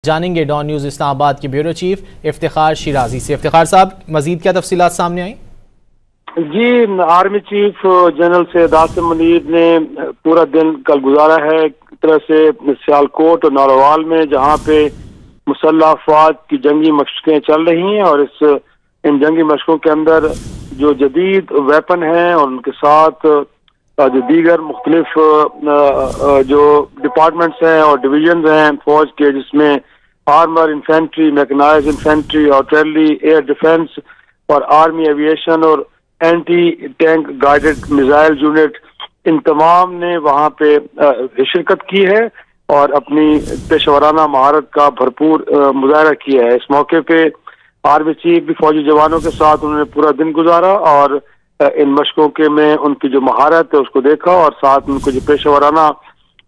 जानेंगे don news Islamabad के bureau chief Iftikhar Shirazi से। इफ्तिखार साहब, मजीद क्या तफसीलात सामने आई? जी, army chief general Syed Asim Munir ने पूरा दिन कल गुजारा है एक तरह से सियालकोट और नारोवाल में, जहां पे मुसल्लह अफवाज की जंगी मशकें चल रही हैं और इन जंगी मशकों के अंदर जो जदीद वेपन हैं और उनके साथ जो दीगर मुख्तलिफ जो डिपार्टमेंट्स हैं और डिवीजन हैं फौज के, जिसमें armour infantry, mechanised infantry, artillery, air defence और आर्मी एविएशन और anti tank guided missile unit, इन तमाम ने वहां पे शिरकत की है और अपनी पेशेवराना महारत का भरपूर मुजाहरा किया है। इस मौके पे आर्मी चीफ भी फौजी जवानों के साथ उन्होंने पूरा दिन गुजारा और इन मशकों के में उनकी जो महारत है उसको देखा और साथ में उनको जो पेशेवराना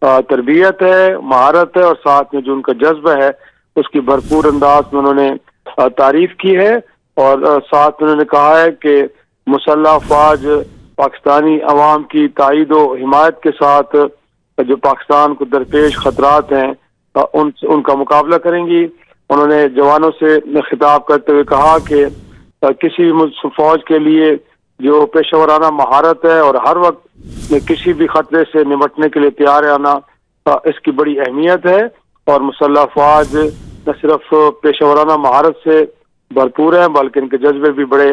तरबियत है, महारत है और साथ में जो उनका जज्बा है उसकी भरपूर अंदाज में उन्होंने तारीफ की है। और साथ में उन्होंने कहा है कि मुसल्लह अफवाज पाकिस्तानी अवाम की ताईद व हिमायत के साथ जो पाकिस्तान को दरपेश खतरात हैं उनका मुकाबला करेंगी। उन्होंने जवानों से खिताब करते हुए कहा कि किसी भी फौज के लिए जो पेशेवराना महारत है और हर वक्त किसी भी खतरे से निपटने के लिए तैयार आना, इसकी बड़ी अहमियत है। और मुसल्लह अफवाज न सिर्फ पेशेवराना महारत से भरपूर हैं बल्कि इनके जज्बे भी बड़े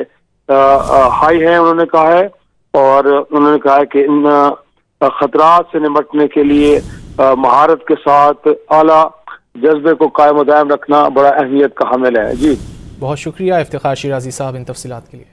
हाई हैं, उन्होंने कहा है। और उन्होंने कहा है कि इन खतरात से निपटने के लिए महारत के साथ आला जज्बे को कायम दायम रखना बड़ा अहमियत का हामिल है। जी, बहुत शुक्रिया इफ्तिखार शिराजी साहब इन तफसीलात के लिए।